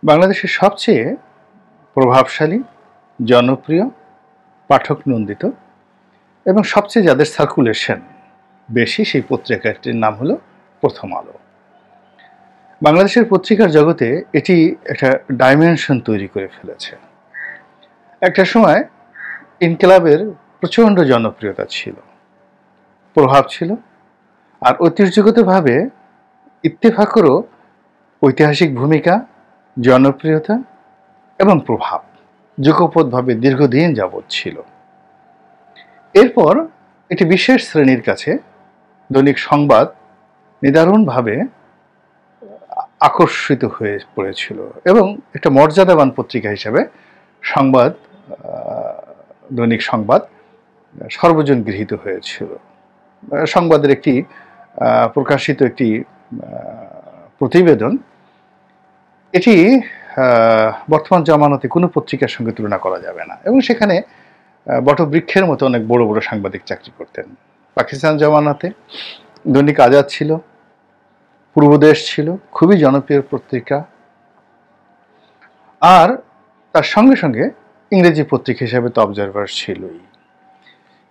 বাংলাদেশের সবচেয়ে প্রভাবশালী, জনপ্রিয়, পাঠক নন্দিত এবং সবচেয়ে যাদের সার্কুলেশন বেশি সেই পত্রিকাটির নাম হলো প্রথম আলো। বাংলাদেশের পত্রিকার জগতে এটি একটা ডাইমেনশন তৈরি করে ফেলেছে। একটা সময় ইনকিলাবের প্রচণ্ড জনপ্রিয়তা ছিল, প্রভাব ছিল, আর ঐতিহ্যগতভাবে ইত্তেফাকেরও ঐতিহাসিক ভূমিকা, জনপ্রিয়তা এবং প্রভাব যুগপৎভাবে দীর্ঘদিন যাবৎ ছিল। এরপর একটি বিশেষ শ্রেণীর কাছে দৈনিক সংবাদ নিদারুণভাবে আকর্ষিত হয়ে পড়েছিল এবং একটা মর্যাদাবান পত্রিকা হিসেবে সংবাদ, দৈনিক সংবাদ সর্বজন গৃহীত হয়েছিল। সংবাদের একটি প্রকাশিত একটি প্রতিবেদন, এটি বর্তমান জামানাতে কোনো পত্রিকার সঙ্গে তুলনা করা যাবে না এবং সেখানে বটবৃক্ষের মতো অনেক বড় বড় সাংবাদিক চাকরি করতেন। পাকিস্তান জামানাতে দৈনিক আজাদ ছিল, পূর্বদেশ ছিল, খুবই জনপ্রিয় পত্রিকা, আর তার সঙ্গে সঙ্গে ইংরেজি পত্রিকা হিসেবে তো অবজারভার ছিলই।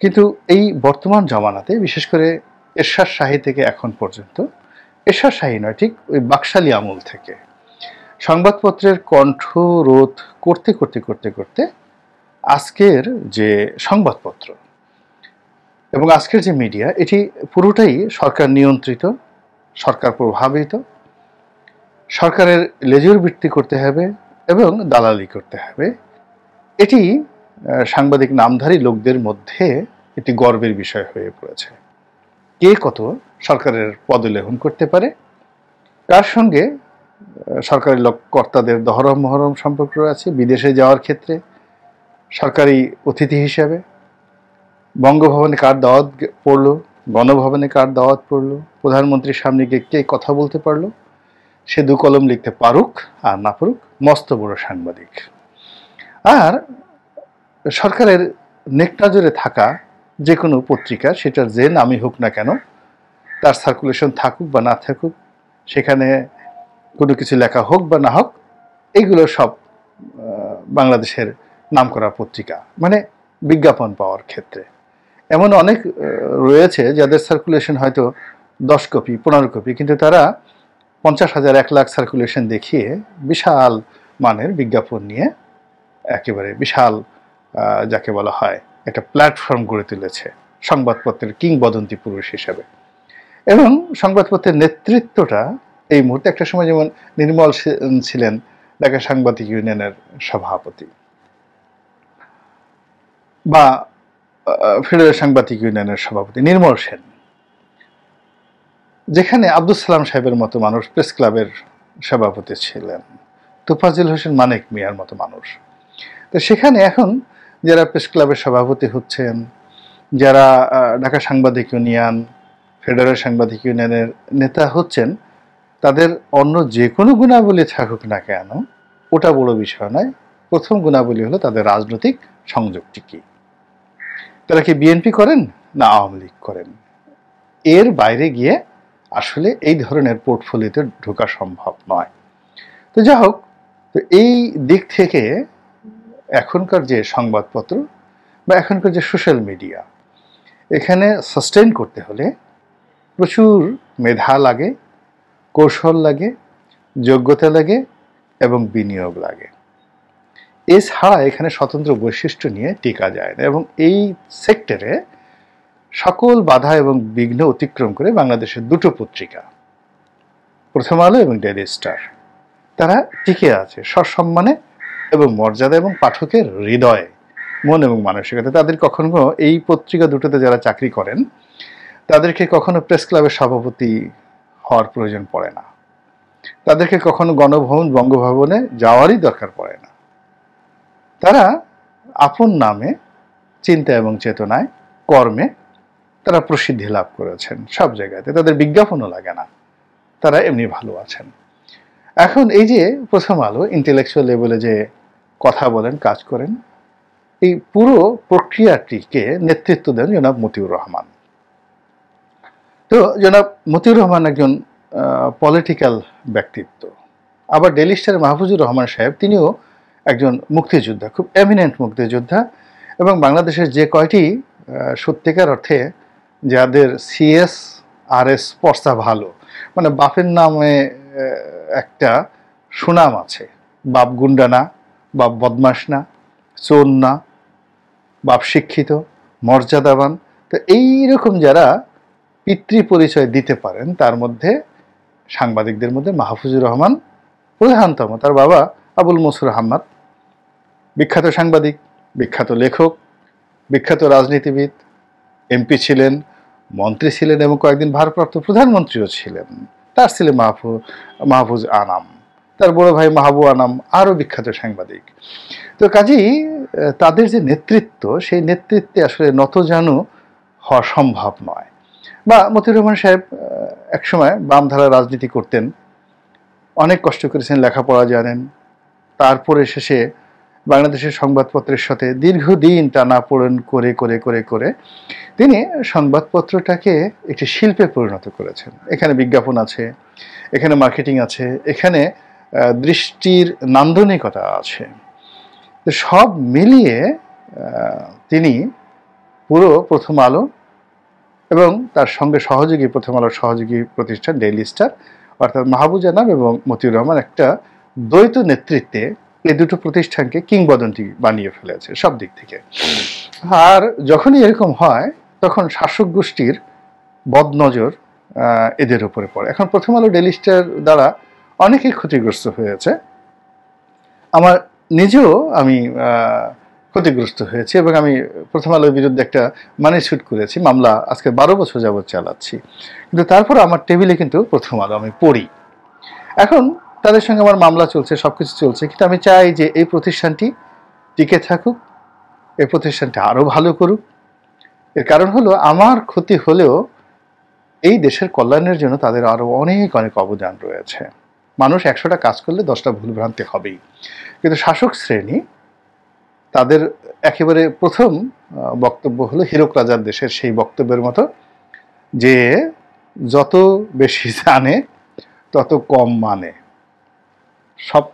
কিন্তু এই বর্তমান জামানাতে বিশেষ করে এরশাদ শাহী থেকে এখন পর্যন্ত, এরশাদ শাহী নয়, ঠিক ওই বাকশালী আমল থেকে সংবাদপত্রের কণ্ঠ রোধ করতে করতে করতে করতে আজকের যে সংবাদপত্র এবং আজকের যে মিডিয়া, এটি পুরোটাই সরকার নিয়ন্ত্রিত, সরকার প্রভাবিত, সরকারের লেজুর বৃত্তি করতে হবে এবং দালালি করতে হবে। এটি সাংবাদিক নামধারী লোকদের মধ্যে একটি গর্বের বিষয় হয়ে পড়েছে। কে কত সরকারের পদলেহন করতে পারে, কার সঙ্গে সরকারি কর্তাদের দহরম মহরম সম্পর্ক আছে, বিদেশে যাওয়ার ক্ষেত্রে সরকারি অতিথি হিসাবে বঙ্গভবনে কার দাওয়াত পড়লো, গণভবনে কার দাওয়াত পড়লো, প্রধানমন্ত্রীর সামনে গিয়ে কে কথা বলতে পারলো, সে দু কলম লিখতে পারুক আর না পারুক, মস্ত বড় সাংবাদিক। আর সরকারের নেকনজরে থাকা যে কোনো পত্রিকা, সেটার যে নামই হোক না কেন, তার সার্কুলেশন থাকুক বা না থাকুক, সেখানে কোনো কিছু লেখা হোক বা না হোক, এইগুলো সব বাংলাদেশের নামকরা পত্রিকা, মানে বিজ্ঞাপন পাওয়ার ক্ষেত্রে। এমন অনেক রয়েছে যাদের সার্কুলেশন হয়তো 10 কপি 15 কপি, কিন্তু তারা 50,000 1 লাখ সার্কুলেশন দেখিয়ে বিশাল মানের বিজ্ঞাপন নিয়ে একেবারে বিশাল, যাকে বলা হয়, একটা প্ল্যাটফর্ম গড়ে তুলেছে সংবাদপত্রের কিংবদন্তি পুরুষ হিসেবে। এবং সংবাদপত্রের নেতৃত্বটা এই মুহূর্তে, একটা সময় যেমন নির্মল সেন ছিলেন ঢাকা সাংবাদিক ইউনিয়নের সভাপতি বা ফেডারেল সাংবাদিক ইউনিয়নের সভাপতি নির্মল সেন, যেখানে আব্দুল সালাম সাহেবের মতো মানুষ প্রেস ক্লাবের সভাপতি ছিলেন, তোফাজ্জল হোসেন মানিক মিয়ার মতো মানুষ, তো সেখানে এখন যারা প্রেস ক্লাবের সভাপতি হচ্ছেন, যারা ঢাকা সাংবাদিক ইউনিয়ন, ফেডারেল সাংবাদিক ইউনিয়নের নেতা হচ্ছেন, তাদের অন্য যে কোনো গুণাবলী থাকুক না কেন, ওটা বড় বিষয় নয়। প্রথম গুণাবলী হলো তাদের রাজনৈতিক সংযোগটি কি, তারা কি বিএনপি করেন না আওয়ামী লীগ করেন। এর বাইরে গিয়ে আসলে এই ধরনের পোর্টফোলিওতে ঢোকা সম্ভব নয়। তো যা হোক, তো এই দিক থেকে এখনকার যে সংবাদপত্র বা এখনকার যে সোশ্যাল মিডিয়া, এখানে সাস্টেইন করতে হলে প্রচুর মেধা লাগে, কৌশল লাগে, যোগ্যতা লাগে এবং বিনিয়োগ লাগে। এছাড়া এখানে স্বতন্ত্র বৈশিষ্ট্য নিয়ে টিকা যায় না। এবং এই সেক্টরে সকল বাধা এবং বিঘ্ন অতিক্রম করে বাংলাদেশের দুটো পত্রিকা, প্রথম আলো এবং ডেইলি স্টার, তারা টিকে আছে সসম্মানে এবং মর্যাদা এবং পাঠকের হৃদয়ে, মন এবং মানসিকতা। তাদের কখনো এই পত্রিকা দুটোতে যারা চাকরি করেন, তাদেরকে কখনো প্রেস ক্লাবের সভাপতি হওয়ার প্রয়োজন পড়ে না, তাদেরকে কখনো গণভবন বঙ্গভবনে যাওয়ারই দরকার পড়ে না। তারা আপন নামে, চিন্তা এবং চেতনায়, কর্মে তারা প্রসিদ্ধি লাভ করেছেন সব জায়গাতে, তাদের বিজ্ঞাপনও লাগে না, তারা এমনি ভালো আছেন। এখন এই যে প্রথম আলো ইন্টেলেকচুয়াল লেভেলে যে কথা বলেন, কাজ করেন, এই পুরো প্রক্রিয়াটিকে নেতৃত্ব দেন জনাব মতিউর রহমান। তো জনাব মতিউর রহমান একজন পলিটিক্যাল ব্যক্তিত্ব, আবার ডেইলি স্টারের মাহফুজুর রহমান সাহেব তিনিও একজন মুক্তিযোদ্ধা, খুব এমিনেন্ট মুক্তিযোদ্ধা, এবং বাংলাদেশের যে কয়টি সত্যিকার অর্থে যাদের সিএস আর এস পর্চা ভালো, মানে বাপের নামে একটা সুনাম আছে, বাপ গুন্ডা না, বাপ বদমাস না, চোর না, বাপ শিক্ষিত, মর্যাদাবান, তো এইরকম যারা পিতৃ পরিচয় দিতে পারেন তার মধ্যে সাংবাদিকদের মধ্যে মাহফুজুর রহমান প্রধানতম। তার বাবা আবুল মনসুর আহমদ বিখ্যাত সাংবাদিক, বিখ্যাত লেখক, বিখ্যাত রাজনীতিবিদ, এমপি ছিলেন, মন্ত্রী ছিলেন এবং কয়েকদিন ভারপ্রাপ্ত প্রধানমন্ত্রীও ছিলেন। তার ছিলেন মাহফুজ আনাম, তার বড় ভাই মাহবু আনাম আরও বিখ্যাত সাংবাদিক। তো কাজেই তাদের যে নেতৃত্ব, সেই নেতৃত্বে আসলে নতজানু হওয়া সম্ভব নয়। বা মতিউর রহমান সাহেব একসময় বামধারা রাজনীতি করতেন, অনেক কষ্ট করেছেন, লেখাপড়া জানেন, তারপরে শেষে বাংলাদেশের সংবাদপত্রের সাথে দীর্ঘদিন টানাপোড়েন করে করে করে করে তিনি সংবাদপত্রটাকে একটি শিল্পে পরিণত করেছেন। এখানে বিজ্ঞাপন আছে, এখানে মার্কেটিং আছে, এখানে দৃষ্টির নান্দনিকতা আছে। তো সব মিলিয়ে তিনি পুরো প্রথম আলো এবং তার সঙ্গে সহযোগী প্রথম আলোর সহযোগী প্রতিষ্ঠান ডেইলি স্টার অর্থাৎ মাহবুজ আনাম এবং মতিউর রহমান একটা দ্বৈত নেতৃত্বে এই দুটো প্রতিষ্ঠানকে কিংবদন্তি বানিয়ে ফেলেছে সব দিক থেকে। আর যখনই এরকম হয় তখন শাসক গোষ্ঠীর বদনজর এদের উপরে পড়ে। এখন প্রথম আলো ডেইলি স্টার দ্বারা অনেকেই ক্ষতিগ্রস্ত হয়েছে, আমার নিজেও আমি ক্ষতিগ্রস্ত হয়েছি এবং আমি প্রথম আলোর বিরুদ্ধে একটা মানি স্যুট করেছি, মামলা আজকে 12 বছর যাবৎ চালাচ্ছি, কিন্তু তারপর আমার টেবিলে কিন্তু প্রথম আলো আমি পড়ি। এখন তাদের সঙ্গে আমার মামলা চলছে, সবকিছু চলছে, কিন্তু আমি চাই যে এই প্রতিষ্ঠানটি টিকে থাকুক, এই প্রতিষ্ঠানটি আরও ভালো করুক। এর কারণ হলো আমার ক্ষতি হলেও এই দেশের কল্যাণের জন্য তাদের আরও অনেক অনেক অবদান রয়েছে। মানুষ 100টা কাজ করলে 10টা ভুলভ্রান্তি হবেই, কিন্তু শাসক শ্রেণী তাদের একেবারে প্রথম বক্তব্য হলো হীরক রাজার দেশের সেই বক্তব্যের মতো যে যত বেশি জানে তত কম মানে, সব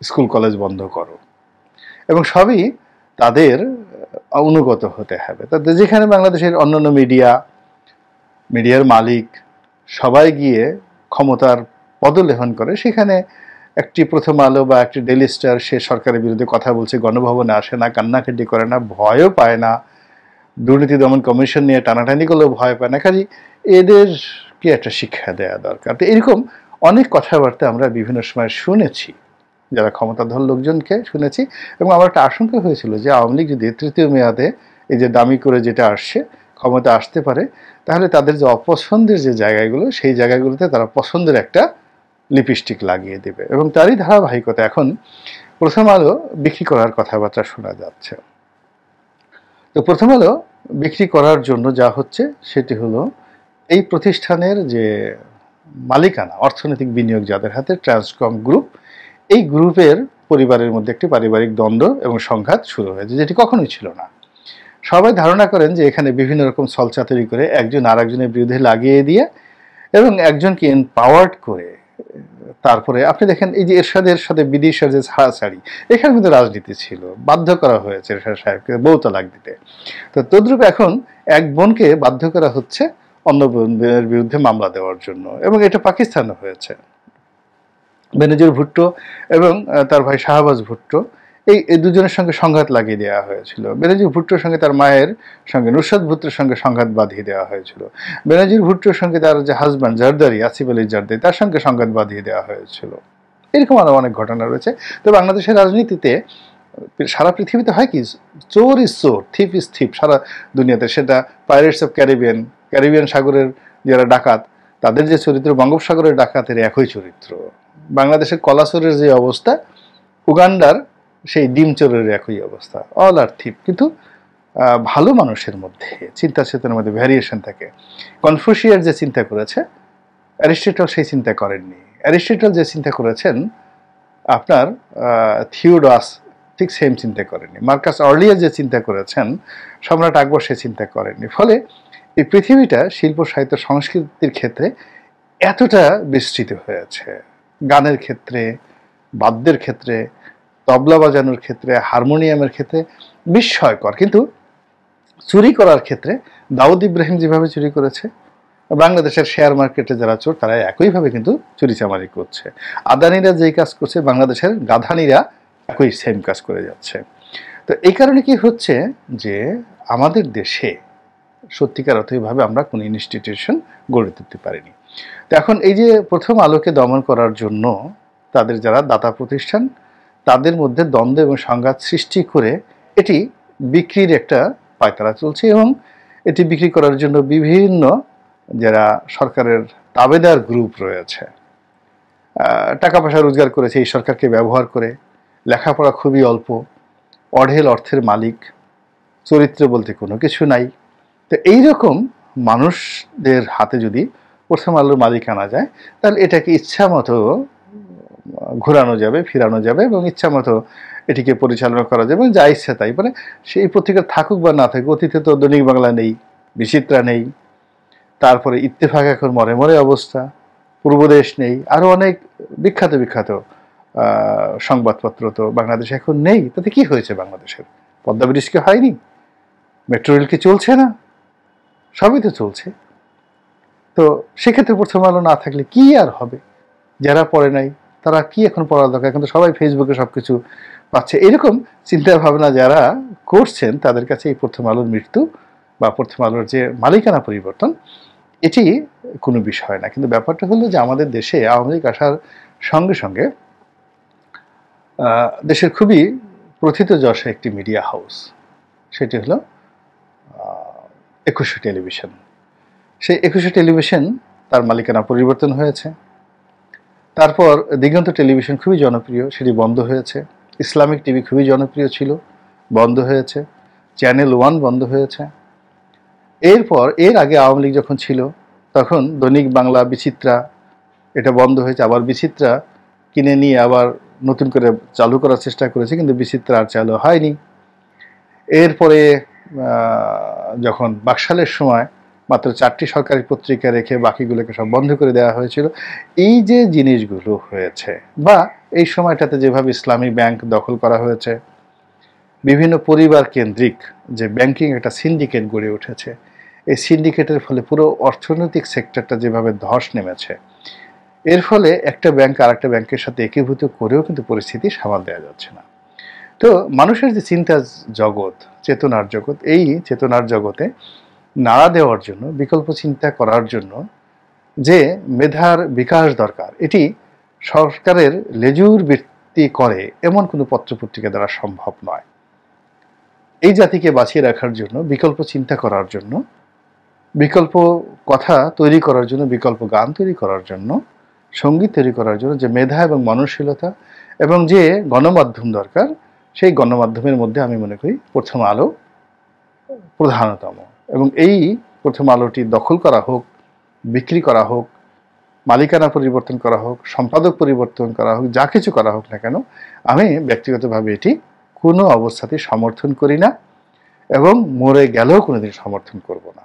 স্কুল কলেজ বন্ধ করো, এবং সবই তাদের অনুগত হতে হবে। তাদের যেখানে বাংলাদেশের অন্যান্য মিডিয়ার মালিক সবাই গিয়ে ক্ষমতার পদলেহন করে, সেখানে একটি প্রথম আলো বা একটি ডেইলি স্টার সে সরকারের বিরুদ্ধে কথা বলছে, গণভবনে আসে না, কান্নাকাটি করে না, ভয়ও পায় না, দুর্নীতি দমন কমিশন নিয়ে টানাটানি করলেও ভয় পায় না। কাজে এদেরকে একটা শিক্ষা দেওয়া দরকার। তো এরকম অনেক কথাবার্তা আমরা বিভিন্ন সময় শুনেছি, যারা ক্ষমতাধর লোকজনকে শুনেছি, এবং আমার একটা আশঙ্কা হয়েছিল যে আওয়ামী লীগ যদি তৃতীয় মেয়াদে এই যে দামি করে যেটা আসছে ক্ষমতা আসতে পারে, তাহলে তাদের যে অপছন্দের যে জায়গাগুলো সেই জায়গাগুলোতে তারা পছন্দের একটা লিপস্টিক লাগিয়ে দেবে, এবং তারই ধারাবাহিকতা এখন প্রথম আলো বিক্রি করার কথাবার্তা শোনা যাচ্ছে। তো প্রথম আলো বিক্রি করার জন্য যা হচ্ছে সেটি হলো এই প্রতিষ্ঠানের যে মালিকানা, অর্থনৈতিক বিনিয়োগ যাদের হাতে, ট্রান্সকম গ্রুপ, এই গ্রুপের পরিবারের মধ্যে একটি পারিবারিক দ্বন্দ্ব এবং সংঘাত শুরু হয়েছে, যেটি কখনোই ছিল না। সবাই ধারণা করেন যে এখানে বিভিন্ন রকম ছলচাতুরি করে একজন আর একজনের বিরুদ্ধে লাগিয়ে দিয়ে এবং একজনকে এম্পাওয়ার্ড করে তারপরে আপনি দেখেন এই যে এরশাদের সাথে বিদিশার যে ছাড়াছাড়ি, এখানে কিন্তু রাজনীতি ছিল, বাধ্য করা হয়েছে এরশাদ সাহেবকে বউ তালাক দিতে। তো তদ্রূপ এখন এক বোনকে বাধ্য করা হচ্ছে অন্য বোনের বিরুদ্ধে মামলা দেওয়ার জন্য, এবং এটা পাকিস্তানে হয়েছে। বেনজির ভুট্টো এবং তার ভাই শাহবাজ ভুট্টো, এই দুজনের সঙ্গে সংঘাত লাগিয়ে দেওয়া হয়েছিল। বেনজির ভুট্টোর সঙ্গে তার মায়ের সঙ্গে নুসরাত ভুট্টোর সঙ্গে সংঘাত বাঁধিয়ে দেওয়া হয়েছিল। বেনজির ভুট্টোর সঙ্গে তার যে হাজব্যান্ড জারদারি, আসিফ আলী জারদারি, তার সঙ্গে সংঘাত বাঁধিয়ে দেওয়া হয়েছিল। এরকম আরও অনেক ঘটনা রয়েছে। তো বাংলাদেশের রাজনীতিতে সারা পৃথিবীতে হয় কি, চোর ইজ চোর, থিপ ইজ থিপ, সারা দুনিয়াতে। সেটা পাইরেটস অফ ক্যারিবিয়ান সাগরের যারা ডাকাত, তাদের যে চরিত্র, বঙ্গোপসাগরের ডাকাতের একই চরিত্র। বাংলাদেশের কলাচোরের যে অবস্থা, উগান্ডার সেই ডিম চোরের একই অবস্থা, অল আর থিপ। কিন্তু ভালো মানুষের মধ্যে, চিন্তা চেতনার মধ্যে ভ্যারিয়েশন থাকে। কনফুসিয়াস যে চিন্তা করেছে, অ্যারিস্টটল সেই চিন্তা করেননি। অ্যারিস্টটল যে চিন্তা করেছেন, আপনার থিওডাস ঠিক সেম চিন্তা করেননি। মার্কাস অর্লিয়াস যে চিন্তা করেছেন, সম্রাট আকবর সে চিন্তা করেননি। ফলে এই পৃথিবীটা শিল্প সাহিত্য সংস্কৃতির ক্ষেত্রে এতটা বিস্তৃত হয়েছে, গানের ক্ষেত্রে, বাদ্যের ক্ষেত্রে, তবলা বাজানোর ক্ষেত্রে, হারমোনিয়ামের ক্ষেত্রে বিস্ময়কর। কিন্তু চুরি করার ক্ষেত্রে দাউদ ইব্রাহিম যেভাবে চুরি করেছে, বাংলাদেশের শেয়ার মার্কেটে যারা চোর তারা একইভাবে কিন্তু চুরিচামারি করছে। আদানিরা যেই কাজ করছে, বাংলাদেশের গাধানিরা একই সেম কাজ করে যাচ্ছে। তো এই কারণে কি হচ্ছে যে আমাদের দেশে সত্যিকার অর্থভাবে আমরা কোনো ইনস্টিটিউশন গড়ে তুলতে পারিনি। তো এখন এই যে প্রথম আলোকে দমন করার জন্য তাদের যারা দাতা প্রতিষ্ঠান, তাদের মধ্যে দ্বন্দ্ব এবং সংঘাত সৃষ্টি করে এটি বিক্রির একটা পায়তারা চলছে, এবং এটি বিক্রি করার জন্য বিভিন্ন যারা সরকারের দাবেদার গ্রুপ রয়েছে, টাকা পয়সা রোজগার করেছে এই সরকারকে ব্যবহার করে, লেখাপড়া খুবই অল্প, অঢেল অর্থের মালিক, চরিত্র বলতে কোনো কিছু নাই। তো এইরকম মানুষদের হাতে যদি প্রথম আলোর মালিকানা যায়, তাহলে এটাকে ইচ্ছা মতো ঘোরানো যাবে, ফিরানো যাবে, এবং ইচ্ছা মতো এটিকে পরিচালনা করা যাবে, যা ইচ্ছা তাই। মানে সেই পত্রিকা থাকুক বা না থাকুক, অতীতে তো দৈনিক বাংলা নেই, বিচিত্রা নেই, তারপরে ইত্তেফাক এখন মরে মরে অবস্থা, পূর্বদেশ নেই, আরও অনেক বিখ্যাত বিখ্যাত সংবাদপত্র তো বাংলাদেশে এখন নেই। তাতে কি হয়েছে? বাংলাদেশের পদ্মা ব্রিজ কি হয়নি? মেট্রো রেল কি চলছে না? সবই তো চলছে। তো সেক্ষেত্রে প্রথম আলো না থাকলে কি আর হবে? যারা পড়ে নাই তারা কি এখন পড়ার দরকার? এখন তো সবাই ফেসবুকে সবকিছু পাচ্ছে। এরকম চিন্তা ভাবনা যারা করছেন তাদের কাছে এই প্রথম আলোর মৃত্যু বা প্রথম আলোর যে মালিকানা পরিবর্তন, এটি কোনো বিষয় না। কিন্তু ব্যাপারটা হলো যে আমাদের দেশে আওয়ামী লীগ আসার সঙ্গে সঙ্গে দেশের খুবই প্রথিত যশা একটি মিডিয়া হাউস, সেটি হলো ২১শে টেলিভিশন। সেই ২১শে টেলিভিশন তার মালিকানা পরিবর্তন হয়েছে। তারপর দিগন্ত টেলিভিশন খুবই জনপ্রিয়, সেটি বন্ধ হয়েছে। ইসলামিক টিভি খুবই জনপ্রিয় ছিল, বন্ধ হয়েছে। চ্যানেল 1 বন্ধ হয়েছে। এরপর এর আগে আওয়ামী লীগ যখন ছিল তখন দৈনিক বাংলা, বিচিত্রা, এটা বন্ধ হয়েছে। আবার বিচিত্রা কিনে নিয়ে আবার নতুন করে চালু করার চেষ্টা করেছে, কিন্তু বিচিত্রা আর চালু হয়নি। এরপরে যখন বাকশালের সময় মাত্র 4টি সরকারি পত্রিকা রেখে বাকিগুলোকে সব বন্ধ করে দেওয়া হয়েছিল, এই যে জিনিসগুলো হয়েছে, বা এই সময়টাতে যেভাবে ইসলামী ব্যাংক দখল করা হয়েছে, বিভিন্ন পরিবার কেন্দ্রিক যে ব্যাংকিং একটা সিন্ডিকেট গড়ে উঠেছে, এই সিন্ডিকেটের ফলে পুরো অর্থনৈতিক সেক্টরটা যেভাবে ধস নেমেছে, এর ফলে একটা ব্যাংক আর একটা ব্যাংকের সাথে একীভূত করেও কিন্তু পরিস্থিতি সামাল দেওয়া যাচ্ছে না। তো মানুষের যে চিন্তার জগৎ, চেতনার জগৎ, এই চেতনার জগতে নাড়া দেওয়ার জন্য, বিকল্প চিন্তা করার জন্য যে মেধার বিকাশ দরকার, এটি সরকারের লেজুর বৃত্তি করে এমন কোনো পত্রপত্রিকা দ্বারা সম্ভব নয়। এই জাতিকে বাঁচিয়ে রাখার জন্য, বিকল্প চিন্তা করার জন্য, বিকল্প কথা তৈরি করার জন্য, বিকল্প গান তৈরি করার জন্য, সঙ্গীত তৈরি করার জন্য যে মেধা এবং মননশীলতা এবং যে গণমাধ্যম দরকার, সেই গণমাধ্যমের মধ্যে আমি মনে করি প্রথম আলো প্রধানতম। এবং এই প্রথম আলোটি দখল করা হোক, বিক্রি করা হোক, মালিকানা পরিবর্তন করা হোক, সম্পাদক পরিবর্তন করা হোক, যা কিছু করা হোক না কেন, আমি ব্যক্তিগতভাবে এটি কোনো অবস্থাতেই সমর্থন করি না, এবং মরে গেলেও কোনোদিন সমর্থন করব না।